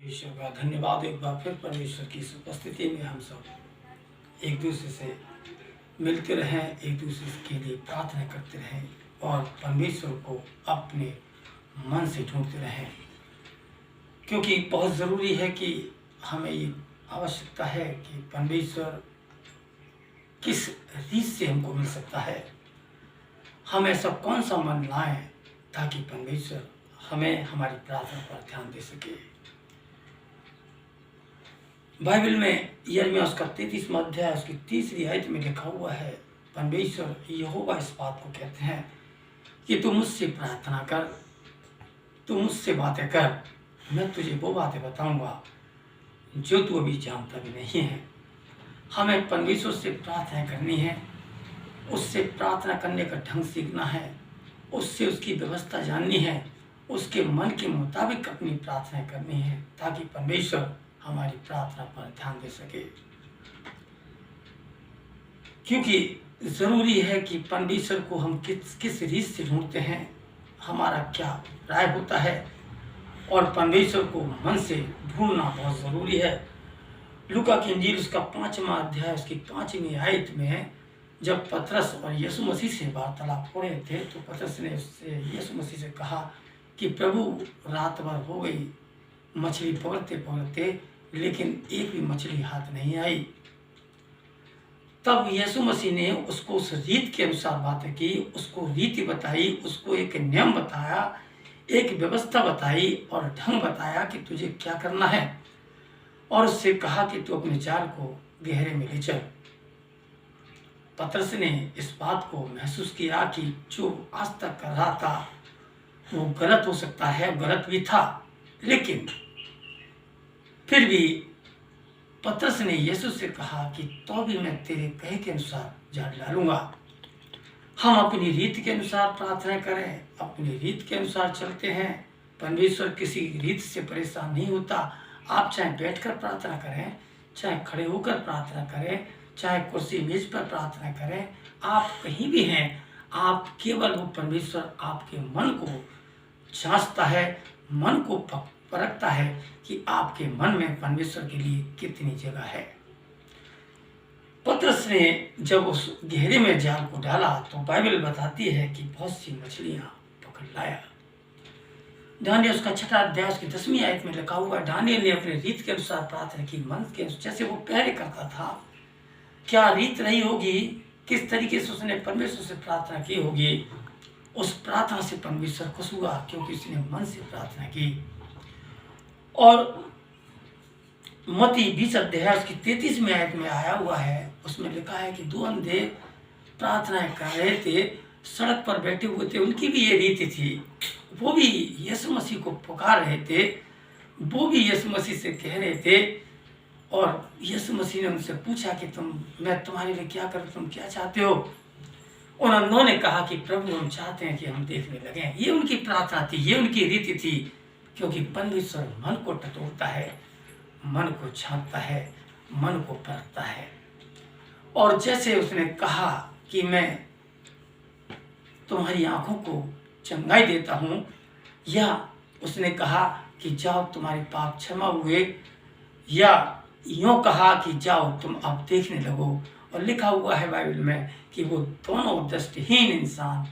ईश्वर का धन्यवाद। एक बार फिर परमेश्वर की इस उपस्थिति में हम सब एक दूसरे से मिलते रहें, एक दूसरे के लिए प्रार्थना करते रहें और परमेश्वर को अपने मन से ढूंढते रहें, क्योंकि बहुत ज़रूरी है कि हमें ये आवश्यकता है कि परमेश्वर किस रीत से हमको मिल सकता है। हम ऐसा कौन सा मन लाएं ताकि परमेश्वर हमें हमारी प्रार्थना पर ध्यान दे सके। बाइबल में यिर्मयाह उसका 33वां अध्याय उसकी 3री आयत में लिखा हुआ है, परमेश्वर यहोवा इस बात को कहते हैं कि तू मुझसे प्रार्थना कर, तू मुझसे बातें कर, मैं तुझे वो बातें बताऊंगा जो तू अभी जानता भी नहीं है। हमें परमेश्वर से प्रार्थना करनी है, उससे प्रार्थना करने का ढंग सीखना है, उससे उसकी व्यवस्था जाननी है, उसके मन के मुताबिक अपनी प्रार्थना करनी है ताकि परमेश्वर हमारी प्रार्थना पर ध्यान दे सके। क्योंकि ज़रूरी है कि परमेश्वर को हम किस रीत से ढूंढते हैं, हमारा क्या राय होता है, और परमेश्वर को मन से ढूंढना बहुत ज़रूरी है। लूका की इंजील उसका 5वां अध्याय उसकी 5वीं आयत में जब पतरस और यीशु मसीह से वार्तालाप हो रहे थे तो पतरस ने उससे यीशु मसीह से कहा कि प्रभु रात भर हो गई मछली पकड़ते पकड़ते, लेकिन एक भी मछली हाथ नहीं आई। तब यीशु मसीह ने उसको उस रीत के अनुसार बातें की, उसको रीति बताई, उसको एक नियम बताया, एक व्यवस्था बताई और ढंग बताया कि तुझे क्या करना है, और उससे कहा कि तू अपने जाल को गहरे में ले चल। पतरस ने इस बात को महसूस किया कि जो आज तक कर रहा था वो गलत हो सकता है, गलत भी था, लेकिन फिर भी पतरस ने यीशु से कहा कि तो भी मैं तेरे कहे के अनुसार जाल डालूंगा। हम अपनी रीत के अनुसार प्रार्थना करें, अपनी रीत के अनुसार चलते हैं। परमेश्वर किसी रीत से परेशान नहीं होता। आप चाहे बैठकर प्रार्थना करें, चाहे खड़े होकर प्रार्थना करें, चाहे कुर्सी मेज पर प्रार्थना करें, आप कहीं भी हैं, आप केवल वो परमेश्वर आपके मन को जांचता है, मन को परखता है कि आपके मन में परमेश्वर के लिए कितनी जगह है। पतरस ने जब उस गहरे में जाल को डाला तो बाइबल बताती है कि बहुत सी मछलियां पकड़ लाया। दानियल उसका 6वां अध्याय उसकी 10वीं आयत में लिखा हुआ, दानियल ने अपने रीत के अनुसार प्रार्थना की, मन के जैसे वो पहले करता था। क्या रीत रही होगी, किस तरीके से उसने परमेश्वर से प्रार्थना की होगी, उस प्रार्थना से परमेश्वर खुश हुआ क्योंकि उसने मन से प्रार्थना की। और मत्ती 20 अध्याय उसकी 33वीं आयत में आया हुआ है, उसमें लिखा है कि 2 अंधे प्रार्थनाएं कर रहे थे, सड़क पर बैठे हुए थे, उनकी भी ये रीति थी, वो भी यीशु मसीह को पुकार रहे थे, वो भी यीशु मसीह से कह रहे थे, और यीशु मसीह ने उनसे पूछा कि मैं तुम्हारे लिए क्या करूं, तुम क्या चाहते हो। उन्होंने कहा कि प्रभु हम चाहते हैं कि हम देखने लगें। ये उनकी प्रार्थना थी, ये उनकी रीति थी, क्योंकि परमेश्वर मन को टटोलता है, मन को झांकता है, मन को परखता है। और जैसे उसने कहा कि मैं तुम्हारी आंखों को चंगाई देता हूँ, या उसने कहा कि जाओ तुम्हारे पाप क्षमा हुए, या यूँ कहा कि जाओ तुम अब देखने लगो। और लिखा हुआ है बाइबल में कि वो दोनों दृष्टिहीन इंसान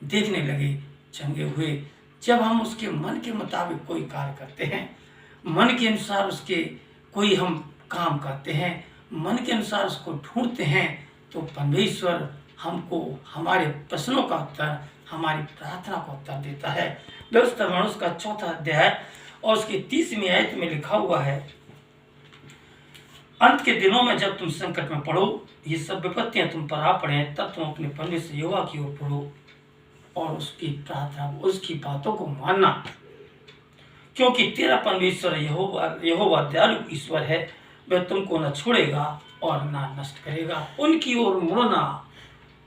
देखने लगे, चंगे हुए। जब हम उसके मन के मुताबिक कोई कार्य करते हैं, मन के अनुसार उसके कोई हम काम करते हैं, मन के अनुसार उसको ढूंढते हैं, तो परमेश्वर हमको हमारे प्रश्नों का उत्तर, हमारी प्रार्थना का उत्तर देता है। व्यवस्था मनुष्य का 4वां अध्याय और उसकी 30वीं आयत में लिखा हुआ है, अंत के दिनों में जब तुम संकट में पड़ो, ये सब विपत्तियां तुम पर आ पड़े, तब तुम अपने परमेश्वर यहोवा की ओर पढ़ो और उसकी प्रार्थना, उसकी बातों को मानना, क्योंकि तेरा परमेश्वर यहोवा दयालु ईश्वर है, वह तुमको न छोड़ेगा और ना नष्ट करेगा। उनकी ओर मुड़ना,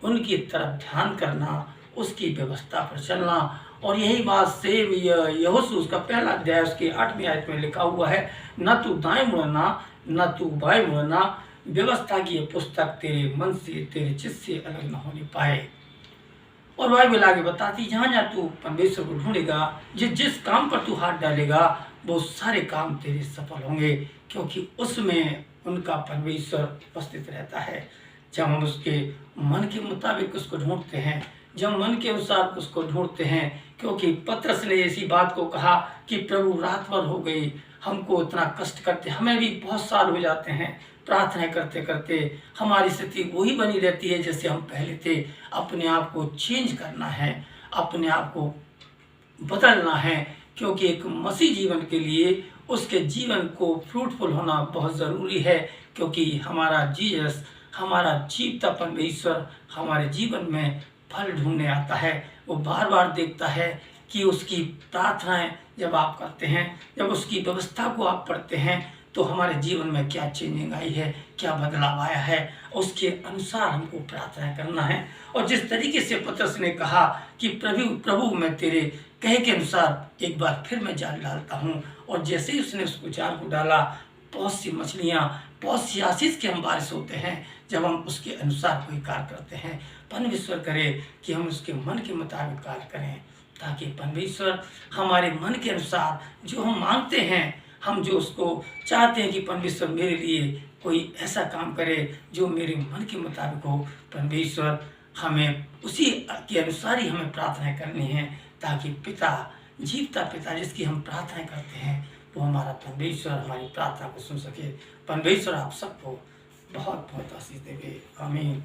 उनकी तरफ ध्यान करना, उसकी व्यवस्था पर चलना। और यही बात सेम यहोशू उसका 1 अध्याय उसकी 8वीं आयत में लिखा हुआ है, न तू दाएं मुड़ना न तू बाएं मुड़ना, व्यवस्था की यह पुस्तक तेरे मन से, तेरे चित्त से अलग न होने पाए। और बाइबल आगे बताती, जहाँ जहाँ तू परमेश्वर को ढूंढेगा, जिस काम पर तू हाथ डालेगा, वो सारे काम तेरे सफल होंगे, क्योंकि उसमें उनका परमेश्वर उपस्थित रहता है। जब हम उसके मन के मुताबिक उसको ढूंढते हैं, जब मन के अनुसार उसको ढूंढते हैं, क्योंकि पतरस ने ऐसी बात को कहा कि प्रभु रात भर हो गई, हमको इतना कष्ट करते, हमें भी बहुत साल हो जाते हैं प्रार्थना करते करते, हमारी स्थिति वही बनी रहती है जैसे हम पहले थे। अपने आप को चेंज करना है, अपने आप को बदलना है, क्योंकि एक मसीह जीवन के लिए उसके जीवन को फ्रूटफुल होना बहुत ज़रूरी है। क्योंकि हमारा जीसस, हमारा जीवता परमेश्वर हमारे जीवन में फल ढूंढने आता है। वो बार बार देखता है कि उसकी प्रार्थनाएं जब आप करते हैं, जब उसकी व्यवस्था को आप पढ़ते हैं, तो हमारे जीवन में क्या चेंजिंग आई है, क्या बदलाव आया है, उसके अनुसार हमको प्रार्थना करना है। और जिस तरीके से पतरस ने कहा कि प्रभु प्रभु मैं तेरे कहे के अनुसार एक बार फिर मैं जाल डालता हूँ, और जैसे ही उसने उसको जाल को डाला, बहुत सी मछलियाँ, बहुत सी आशीष के हम बारिश होते हैं जब हम उसके अनुसार कोई कार्य करते हैं। परमेश्वर करे कि हम उसके मन के मुताबिक कार्य करें, ताकि परमेश्वर हमारे मन के अनुसार जो हम मांगते हैं, हम जो उसको चाहते हैं कि परमेश्वर मेरे लिए कोई ऐसा काम करे जो मेरे मन के मुताबिक हो, परमेश्वर हमें उसी के अनुसार ही हमें प्रार्थना करनी है, ताकि पिता, जीवता पिता जिसकी हम प्रार्थना करते हैं, वो हमारा परमेश्वर हमारी प्रार्थना को सुन सके। परमेश्वर आप सबको बहुत बहुत आशीष देवे। आमीन।